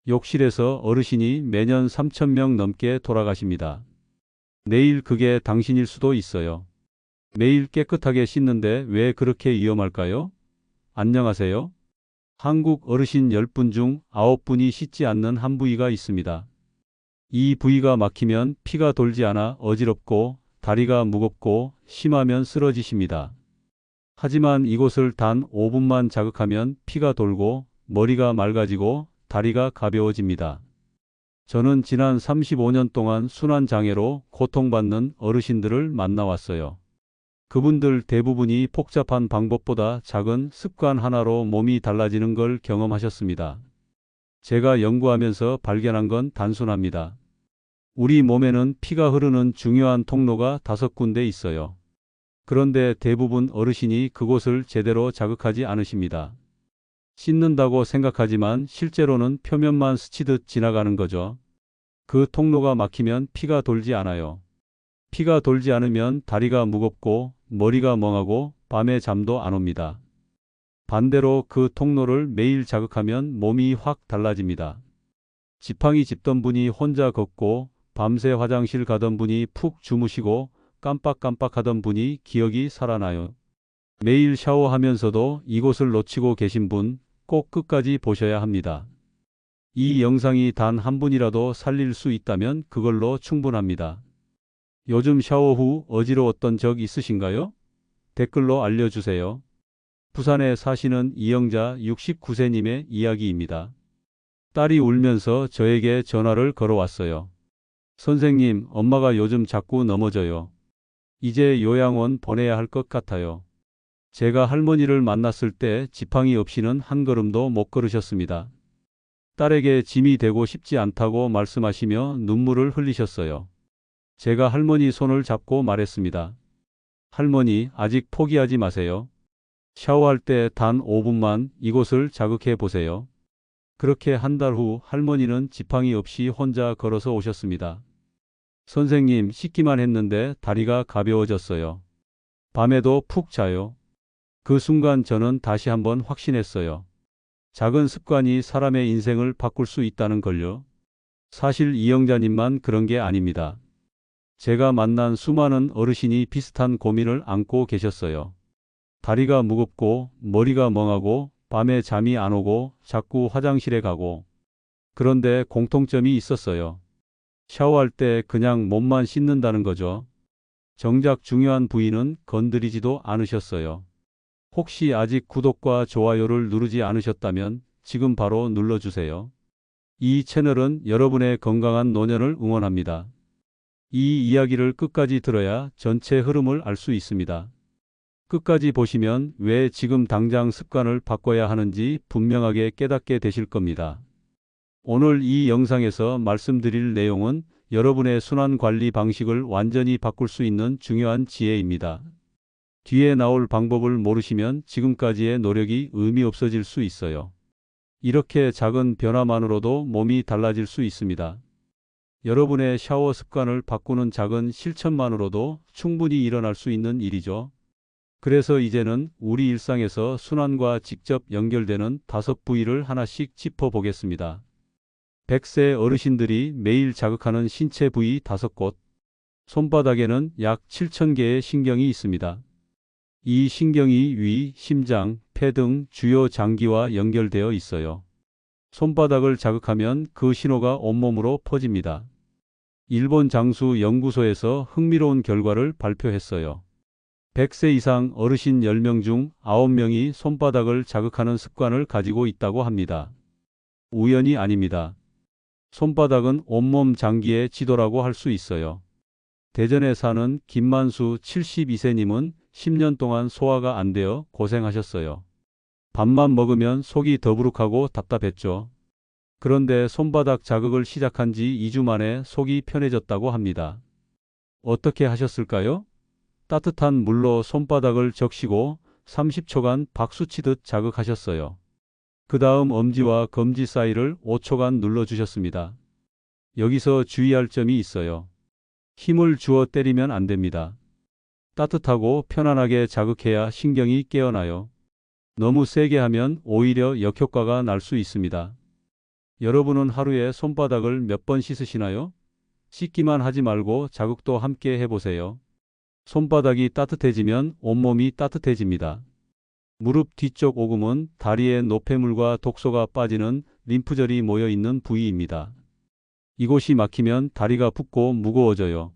욕실에서 어르신이 매년 3,000명 넘게 돌아가십니다. 내일 그게 당신일 수도 있어요. 매일 깨끗하게 씻는데 왜 그렇게 위험할까요? 안녕하세요. 한국 어르신 10분 중 9분이 씻지 않는 한 부위가 있습니다. 이 부위가 막히면 피가 돌지 않아 어지럽고 다리가 무겁고 심하면 쓰러지십니다. 하지만 이곳을 단 5분만 자극하면 피가 돌고 머리가 맑아지고 다리가 가벼워집니다. 저는 지난 35년 동안 순환장애로 고통받는 어르신들을 만나왔어요. 그분들 대부분이 복잡한 방법보다 작은 습관 하나로 몸이 달라지는 걸 경험하셨습니다. 제가 연구하면서 발견한 건 단순합니다. 우리 몸에는 피가 흐르는 중요한 통로가 5군데 있어요. 그런데 대부분 어르신이 그곳을 제대로 자극하지 않으십니다. 씻는다고 생각하지만 실제로는 표면만 스치듯 지나가는 거죠. 그 통로가 막히면 피가 돌지 않아요. 피가 돌지 않으면 다리가 무겁고 머리가 멍하고 밤에 잠도 안 옵니다. 반대로 그 통로를 매일 자극하면 몸이 확 달라집니다. 지팡이 짚던 분이 혼자 걷고 밤새 화장실 가던 분이 푹 주무시고 깜빡깜빡하던 분이 기억이 살아나요. 매일 샤워하면서도 이곳을 놓치고 계신 분 꼭 끝까지 보셔야 합니다. 이 영상이 단 한 분이라도 살릴 수 있다면 그걸로 충분합니다. 요즘 샤워 후 어지러웠던 적 있으신가요? 댓글로 알려주세요. 부산에 사시는 이영자 69세님의 이야기입니다. 딸이 울면서 저에게 전화를 걸어왔어요. 선생님, 엄마가 요즘 자꾸 넘어져요. 이제 요양원 보내야 할 것 같아요. 제가 할머니를 만났을 때 지팡이 없이는 한 걸음도 못 걸으셨습니다. 딸에게 짐이 되고 싶지 않다고 말씀하시며 눈물을 흘리셨어요. 제가 할머니 손을 잡고 말했습니다. 할머니, 아직 포기하지 마세요. 샤워할 때 단 5분만 이곳을 자극해 보세요. 그렇게 한 달 후 할머니는 지팡이 없이 혼자 걸어서 오셨습니다. 선생님, 씻기만 했는데 다리가 가벼워졌어요. 밤에도 푹 자요. 그 순간 저는 다시 한번 확신했어요. 작은 습관이 사람의 인생을 바꿀 수 있다는 걸요. 사실 이영자님만 그런 게 아닙니다. 제가 만난 수많은 어르신이 비슷한 고민을 안고 계셨어요. 다리가 무겁고 머리가 멍하고 밤에 잠이 안 오고 자꾸 화장실에 가고. 그런데 공통점이 있었어요. 샤워할 때 그냥 몸만 씻는다는 거죠. 정작 중요한 부위는 건드리지도 않으셨어요. 혹시 아직 구독과 좋아요를 누르지 않으셨다면 지금 바로 눌러주세요. 이 채널은 여러분의 건강한 노년을 응원합니다. 이 이야기를 끝까지 들어야 전체 흐름을 알 수 있습니다. 끝까지 보시면 왜 지금 당장 습관을 바꿔야 하는지 분명하게 깨닫게 되실 겁니다. 오늘 이 영상에서 말씀드릴 내용은 여러분의 순환 관리 방식을 완전히 바꿀 수 있는 중요한 지혜입니다. 뒤에 나올 방법을 모르시면 지금까지의 노력이 의미 없어질 수 있어요. 이렇게 작은 변화만으로도 몸이 달라질 수 있습니다. 여러분의 샤워 습관을 바꾸는 작은 실천만으로도 충분히 일어날 수 있는 일이죠. 그래서 이제는 우리 일상에서 순환과 직접 연결되는 5부위를 하나씩 짚어보겠습니다. 100세 어르신들이 매일 자극하는 신체 부위 5곳. 손바닥에는 약 7,000개의 신경이 있습니다. 이 신경이 위, 심장, 폐 등 주요 장기와 연결되어 있어요. 손바닥을 자극하면 그 신호가 온몸으로 퍼집니다. 일본 장수 연구소에서 흥미로운 결과를 발표했어요. 100세 이상 어르신 10명 중 9명이 손바닥을 자극하는 습관을 가지고 있다고 합니다. 우연이 아닙니다. 손바닥은 온몸 장기의 지도라고 할 수 있어요. 대전에 사는 김만수 72세님은 10년 동안 소화가 안 되어 고생하셨어요. 밥만 먹으면 속이 더부룩하고 답답했죠. 그런데 손바닥 자극을 시작한 지 2주 만에 속이 편해졌다고 합니다. 어떻게 하셨을까요? 따뜻한 물로 손바닥을 적시고 30초간 박수치듯 자극하셨어요. 그 다음 엄지와 검지 사이를 5초간 눌러주셨습니다. 여기서 주의할 점이 있어요. 힘을 주어 때리면 안 됩니다. 따뜻하고 편안하게 자극해야 신경이 깨어나요. 너무 세게 하면 오히려 역효과가 날 수 있습니다. 여러분은 하루에 손바닥을 몇 번 씻으시나요? 씻기만 하지 말고 자극도 함께 해보세요. 손바닥이 따뜻해지면 온몸이 따뜻해집니다. 무릎 뒤쪽 오금은 다리의 노폐물과 독소가 빠지는 림프절이 모여 있는 부위입니다. 이곳이 막히면 다리가 붓고 무거워져요.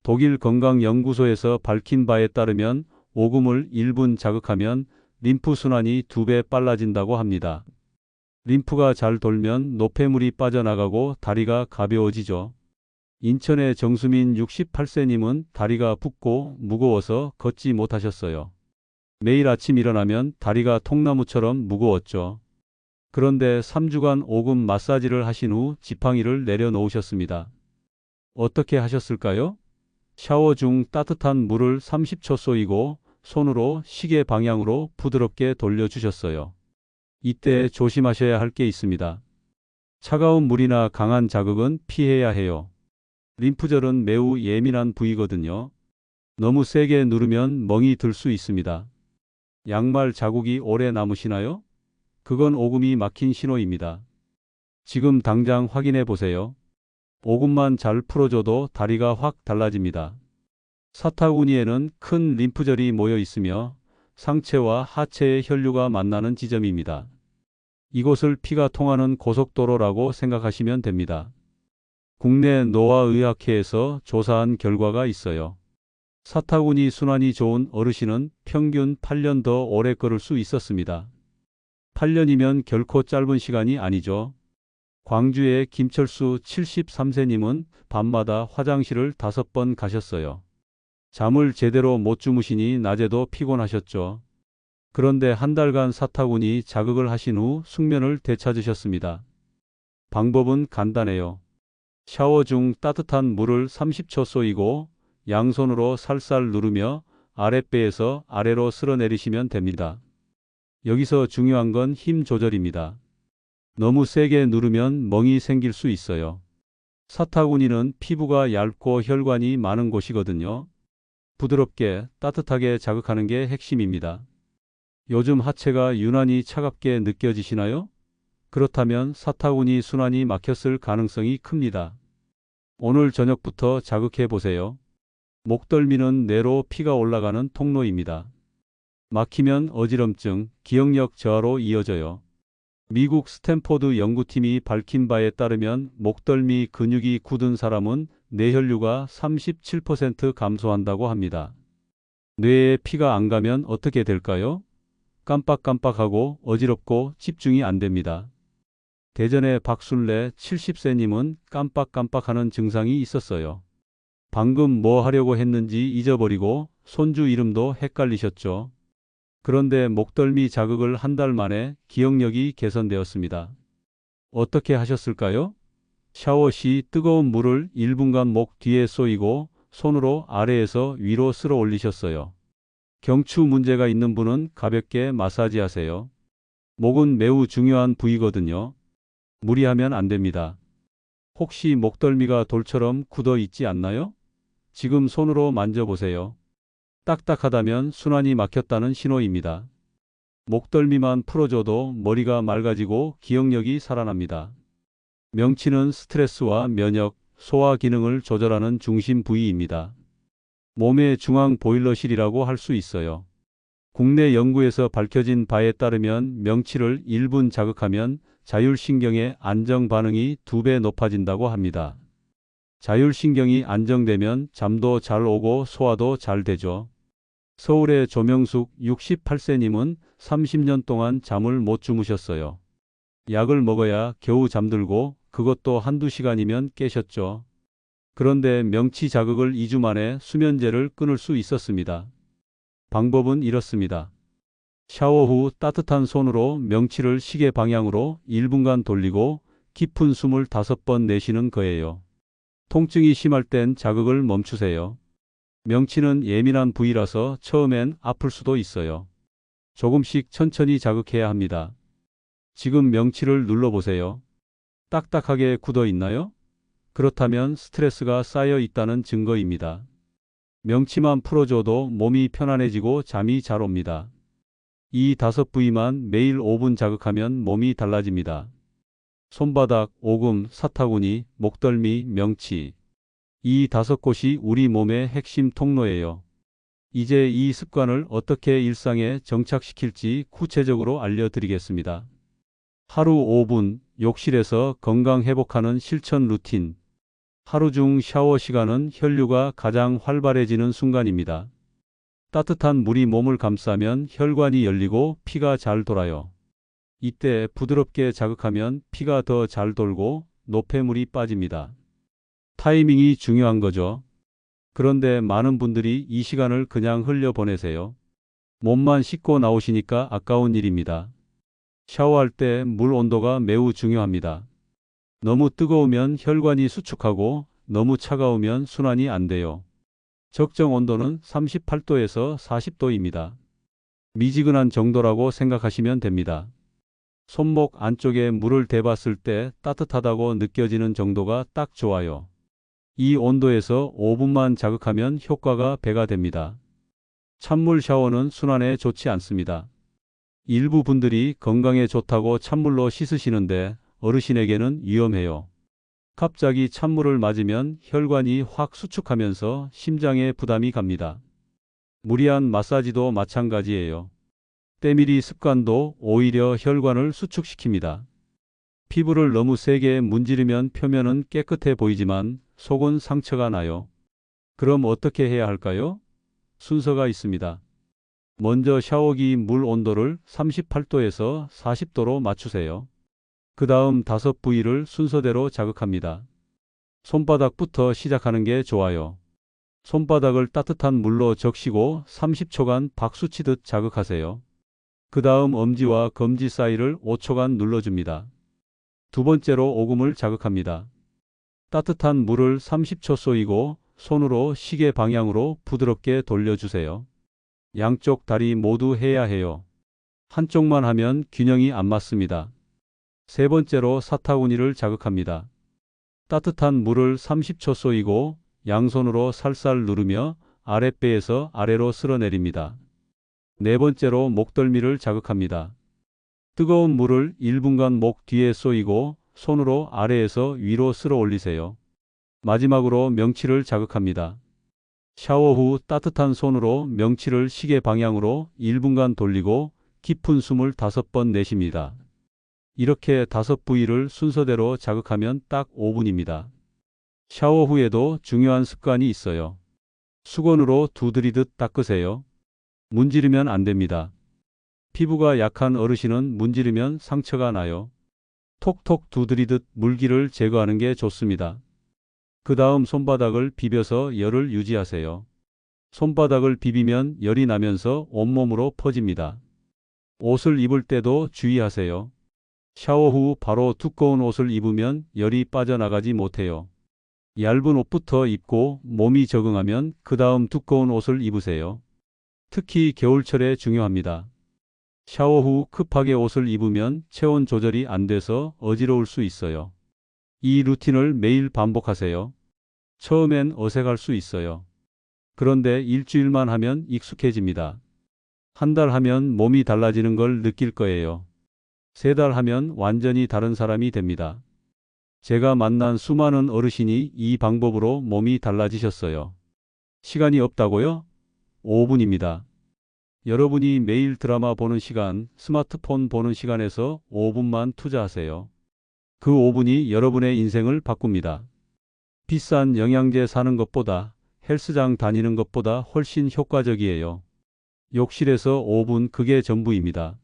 독일 건강연구소에서 밝힌 바에 따르면 오금을 1분 자극하면 림프 순환이 2배 빨라진다고 합니다. 림프가 잘 돌면 노폐물이 빠져나가고 다리가 가벼워지죠. 인천의 정수민 68세님은 다리가 붓고 무거워서 걷지 못하셨어요. 매일 아침 일어나면 다리가 통나무처럼 무거웠죠. 그런데 3주간 오금 마사지를 하신 후 지팡이를 내려놓으셨습니다. 어떻게 하셨을까요? 샤워 중 따뜻한 물을 30초 쏘이고 손으로 시계 방향으로 부드럽게 돌려주셨어요. 이때 조심하셔야 할 게 있습니다. 차가운 물이나 강한 자극은 피해야 해요. 림프절은 매우 예민한 부위거든요. 너무 세게 누르면 멍이 들 수 있습니다. 양말 자국이 오래 남으시나요? 그건 오금이 막힌 신호입니다. 지금 당장 확인해 보세요. 오금만 잘 풀어줘도 다리가 확 달라집니다. 사타구니에는 큰 림프절이 모여 있으며 상체와 하체의 혈류가 만나는 지점입니다. 이곳을 피가 통하는 고속도로라고 생각하시면 됩니다. 국내 노화의학회에서 조사한 결과가 있어요. 사타구니 순환이 좋은 어르신은 평균 8년 더 오래 걸을 수 있었습니다. 8년이면 결코 짧은 시간이 아니죠. 광주의 김철수 73세님은 밤마다 화장실을 5번 가셨어요. 잠을 제대로 못 주무시니 낮에도 피곤하셨죠. 그런데 한 달간 사타구니 자극을 하신 후 숙면을 되찾으셨습니다. 방법은 간단해요. 샤워 중 따뜻한 물을 30초 쏘이고 양손으로 살살 누르며 아랫배에서 아래로 쓸어내리시면 됩니다. 여기서 중요한 건 힘 조절입니다. 너무 세게 누르면 멍이 생길 수 있어요. 사타구니는 피부가 얇고 혈관이 많은 곳이거든요. 부드럽게 따뜻하게 자극하는 게 핵심입니다. 요즘 하체가 유난히 차갑게 느껴지시나요? 그렇다면 사타구니 순환이 막혔을 가능성이 큽니다. 오늘 저녁부터 자극해 보세요. 목덜미는 뇌로 피가 올라가는 통로입니다. 막히면 어지럼증, 기억력 저하로 이어져요. 미국 스탠포드 연구팀이 밝힌 바에 따르면 목덜미 근육이 굳은 사람은 뇌혈류가 37% 감소한다고 합니다. 뇌에 피가 안 가면 어떻게 될까요? 깜빡깜빡하고 어지럽고 집중이 안 됩니다. 대전의 박순래 70세님은 깜빡깜빡하는 증상이 있었어요. 방금 뭐 하려고 했는지 잊어버리고 손주 이름도 헷갈리셨죠. 그런데 목덜미 자극을 한 달 만에 기억력이 개선되었습니다. 어떻게 하셨을까요? 샤워 시 뜨거운 물을 1분간 목 뒤에 쏘이고 손으로 아래에서 위로 쓸어 올리셨어요. 경추 문제가 있는 분은 가볍게 마사지하세요. 목은 매우 중요한 부위거든요. 무리하면 안 됩니다. 혹시 목덜미가 돌처럼 굳어 있지 않나요? 지금 손으로 만져보세요. 딱딱하다면 순환이 막혔다는 신호입니다. 목덜미만 풀어줘도 머리가 맑아지고 기억력이 살아납니다. 명치는 스트레스와 면역, 소화 기능을 조절하는 중심 부위입니다. 몸의 중앙 보일러실이라고 할 수 있어요. 국내 연구에서 밝혀진 바에 따르면 명치를 1분 자극하면 자율신경의 안정 반응이 2배 높아진다고 합니다. 자율신경이 안정되면 잠도 잘 오고 소화도 잘 되죠. 서울의 조명숙 68세님은 30년 동안 잠을 못 주무셨어요. 약을 먹어야 겨우 잠들고 그것도 한두 시간이면 깨셨죠. 그런데 명치 자극을 2주 만에 수면제를 끊을 수 있었습니다. 방법은 이렇습니다. 샤워 후 따뜻한 손으로 명치를 시계 방향으로 1분간 돌리고 깊은 숨을 5번 내쉬는 거예요. 통증이 심할 땐 자극을 멈추세요. 명치는 예민한 부위라서 처음엔 아플 수도 있어요. 조금씩 천천히 자극해야 합니다. 지금 명치를 눌러보세요. 딱딱하게 굳어 있나요? 그렇다면 스트레스가 쌓여 있다는 증거입니다. 명치만 풀어줘도 몸이 편안해지고 잠이 잘 옵니다. 이 5부위만 매일 5분 자극하면 몸이 달라집니다. 손바닥, 오금, 사타구니, 목덜미, 명치. 이 5곳이 우리 몸의 핵심 통로예요. 이제 이 습관을 어떻게 일상에 정착시킬지 구체적으로 알려드리겠습니다. 하루 5분 욕실에서 건강 회복하는 실천 루틴. 하루 중 샤워 시간은 혈류가 가장 활발해지는 순간입니다. 따뜻한 물이 몸을 감싸면 혈관이 열리고 피가 잘 돌아요. 이때 부드럽게 자극하면 피가 더 잘 돌고 노폐물이 빠집니다. 타이밍이 중요한 거죠. 그런데 많은 분들이 이 시간을 그냥 흘려보내세요. 몸만 씻고 나오시니까 아까운 일입니다. 샤워할 때 물 온도가 매우 중요합니다. 너무 뜨거우면 혈관이 수축하고 너무 차가우면 순환이 안 돼요. 적정 온도는 38도에서 40도입니다. 미지근한 정도라고 생각하시면 됩니다. 손목 안쪽에 물을 대봤을 때 따뜻하다고 느껴지는 정도가 딱 좋아요. 이 온도에서 5분만 자극하면 효과가 배가 됩니다. 찬물 샤워는 순환에 좋지 않습니다. 일부 분들이 건강에 좋다고 찬물로 씻으시는데 어르신에게는 위험해요. 갑자기 찬물을 맞으면 혈관이 확 수축하면서 심장에 부담이 갑니다. 무리한 마사지도 마찬가지예요. 때밀이 습관도 오히려 혈관을 수축시킵니다. 피부를 너무 세게 문지르면 표면은 깨끗해 보이지만 속은 상처가 나요. 그럼 어떻게 해야 할까요? 순서가 있습니다. 먼저 샤워기 물 온도를 38도에서 40도로 맞추세요. 그 다음 5부위를 순서대로 자극합니다. 손바닥부터 시작하는 게 좋아요. 손바닥을 따뜻한 물로 적시고 30초간 박수치듯 자극하세요. 그 다음 엄지와 검지 사이를 5초간 눌러줍니다. 두 번째로 오금을 자극합니다. 따뜻한 물을 30초 쏘이고 손으로 시계 방향으로 부드럽게 돌려주세요. 양쪽 다리 모두 해야 해요. 한쪽만 하면 균형이 안 맞습니다. 세 번째로 사타구니를 자극합니다. 따뜻한 물을 30초 쏘이고 양손으로 살살 누르며 아랫배에서 아래로 쓸어내립니다. 네 번째로 목덜미를 자극합니다. 뜨거운 물을 1분간 목 뒤에 쏘이고 손으로 아래에서 위로 쓸어 올리세요. 마지막으로 명치를 자극합니다. 샤워 후 따뜻한 손으로 명치를 시계 방향으로 1분간 돌리고 깊은 숨을 5번 내쉽니다. 이렇게 5부위를 순서대로 자극하면 딱 5분입니다. 샤워 후에도 중요한 습관이 있어요. 수건으로 두드리듯 닦으세요. 문지르면 안 됩니다. 피부가 약한 어르신은 문지르면 상처가 나요. 톡톡 두드리듯 물기를 제거하는 게 좋습니다. 그 다음 손바닥을 비벼서 열을 유지하세요. 손바닥을 비비면 열이 나면서 온몸으로 퍼집니다. 옷을 입을 때도 주의하세요. 샤워 후 바로 두꺼운 옷을 입으면 열이 빠져나가지 못해요. 얇은 옷부터 입고 몸이 적응하면 그 다음 두꺼운 옷을 입으세요. 특히 겨울철에 중요합니다. 샤워 후 급하게 옷을 입으면 체온 조절이 안 돼서 어지러울 수 있어요. 이 루틴을 매일 반복하세요. 처음엔 어색할 수 있어요. 그런데 일주일만 하면 익숙해집니다. 한 달 하면 몸이 달라지는 걸 느낄 거예요. 3달 하면 완전히 다른 사람이 됩니다. 제가 만난 수많은 어르신이 이 방법으로 몸이 달라지셨어요. 시간이 없다고요? 5분입니다. 여러분이 매일 드라마 보는 시간, 스마트폰 보는 시간에서 5분만 투자하세요. 그 5분이 여러분의 인생을 바꿉니다. 비싼 영양제 사는 것보다 헬스장 다니는 것보다 훨씬 효과적이에요. 욕실에서 5분 그게 전부입니다.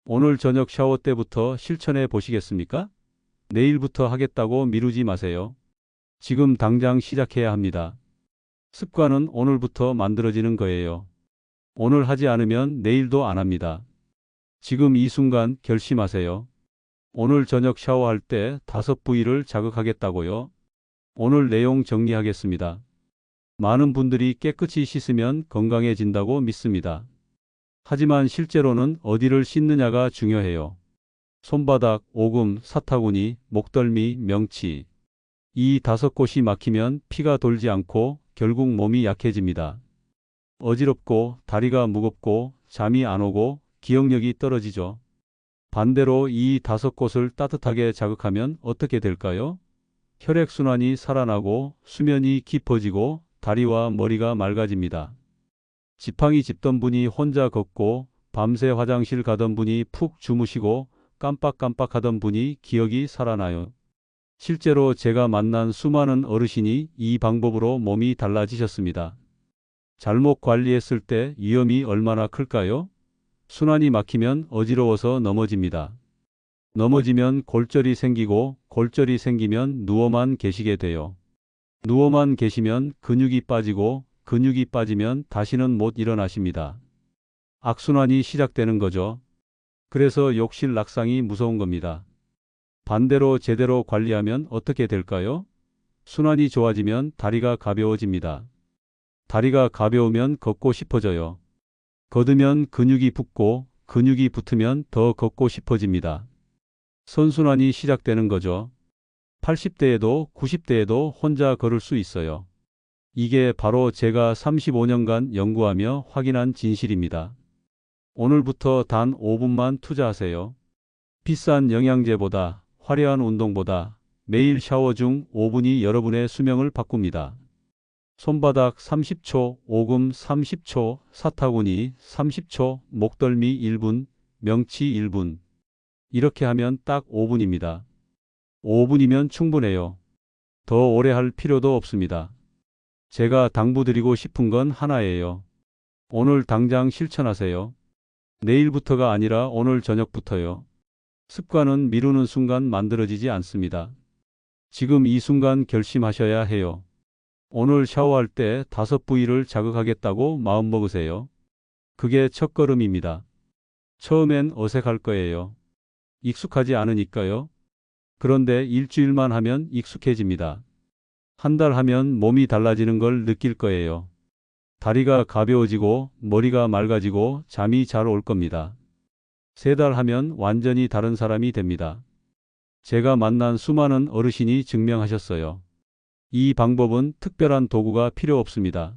오늘 저녁 샤워 때부터 실천해 보시겠습니까? 내일부터 하겠다고 미루지 마세요. 지금 당장 시작해야 합니다. 습관은 오늘부터 만들어지는 거예요. 오늘 하지 않으면 내일도 안 합니다. 지금 이 순간 결심하세요. 오늘 저녁 샤워할 때 5부위를 자극하겠다고요. 오늘 내용 정리하겠습니다. 많은 분들이 깨끗이 씻으면 건강해진다고 믿습니다. 하지만 실제로는 어디를 씻느냐가 중요해요. 손바닥, 오금, 사타구니, 목덜미, 명치. 이 5곳이 막히면 피가 돌지 않고 결국 몸이 약해집니다. 어지럽고 다리가 무겁고 잠이 안 오고 기억력이 떨어지죠. 반대로 이 5곳을 따뜻하게 자극하면 어떻게 될까요? 혈액순환이 살아나고 수면이 깊어지고 다리와 머리가 맑아집니다. 지팡이 짚던 분이 혼자 걷고 밤새 화장실 가던 분이 푹 주무시고 깜빡깜빡하던 분이 기억이 살아나요. 실제로 제가 만난 수많은 어르신이 이 방법으로 몸이 달라지셨습니다. 잘못 관리했을 때 위험이 얼마나 클까요? 순환이 막히면 어지러워서 넘어집니다. 넘어지면 골절이 생기고 골절이 생기면 누워만 계시게 돼요. 누워만 계시면 근육이 빠지고 근육이 빠지면 다시는 못 일어나십니다. 악순환이 시작되는 거죠. 그래서 욕실 낙상이 무서운 겁니다. 반대로 제대로 관리하면 어떻게 될까요? 순환이 좋아지면 다리가 가벼워집니다. 다리가 가벼우면 걷고 싶어져요. 걷으면 근육이 붙고 근육이 붙으면 더 걷고 싶어집니다. 선순환이 시작되는 거죠. 80대에도 90대에도 혼자 걸을 수 있어요. 이게 바로 제가 35년간 연구하며 확인한 진실입니다. 오늘부터 단 5분만 투자하세요. 비싼 영양제보다 화려한 운동보다 매일 샤워 중 5분이 여러분의 수명을 바꿉니다. 손바닥 30초, 오금 30초, 사타구니 30초, 목덜미 1분, 명치 1분. 이렇게 하면 딱 5분입니다. 5분이면 충분해요. 더 오래 할 필요도 없습니다. 제가 당부드리고 싶은 건 하나예요. 오늘 당장 실천하세요. 내일부터가 아니라 오늘 저녁부터요. 습관은 미루는 순간 만들어지지 않습니다. 지금 이 순간 결심하셔야 해요. 오늘 샤워할 때 5부위를 자극하겠다고 마음먹으세요. 그게 첫걸음입니다. 처음엔 어색할 거예요. 익숙하지 않으니까요. 그런데 일주일만 하면 익숙해집니다. 한 달 하면 몸이 달라지는 걸 느낄 거예요. 다리가 가벼워지고 머리가 맑아지고 잠이 잘 올 겁니다. 3달 하면 완전히 다른 사람이 됩니다. 제가 만난 수많은 어르신이 증명하셨어요. 이 방법은 특별한 도구가 필요 없습니다.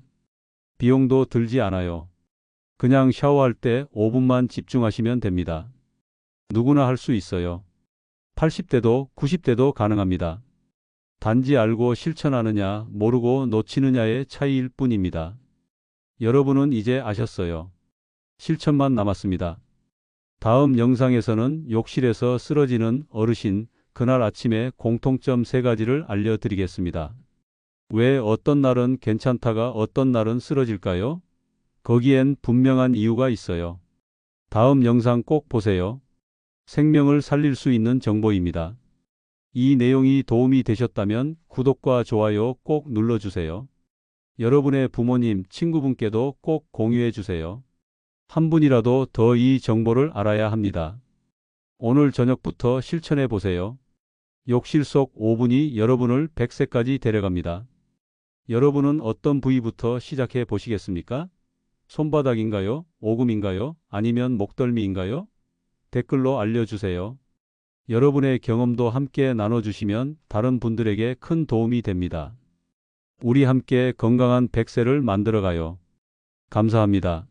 비용도 들지 않아요. 그냥 샤워할 때 5분만 집중하시면 됩니다. 누구나 할 수 있어요. 80대도 90대도 가능합니다. 단지 알고 실천하느냐 모르고 놓치느냐의 차이일 뿐입니다. 여러분은 이제 아셨어요. 실천만 남았습니다. 다음 영상에서는 욕실에서 쓰러지는 어르신, 그날 아침에 공통점 3가지를 알려드리겠습니다. 왜 어떤 날은 괜찮다가 어떤 날은 쓰러질까요? 거기엔 분명한 이유가 있어요. 다음 영상 꼭 보세요. 생명을 살릴 수 있는 정보입니다. 이 내용이 도움이 되셨다면 구독과 좋아요 꼭 눌러주세요. 여러분의 부모님, 친구분께도 꼭 공유해 주세요. 한 분이라도 더 이 정보를 알아야 합니다. 오늘 저녁부터 실천해 보세요. 욕실 속 5분이 여러분을 100세까지 데려갑니다. 여러분은 어떤 부위부터 시작해 보시겠습니까? 손바닥인가요? 오금인가요? 아니면 목덜미인가요? 댓글로 알려주세요. 여러분의 경험도 함께 나눠주시면 다른 분들에게 큰 도움이 됩니다. 우리 함께 건강한 100세를 만들어가요. 감사합니다.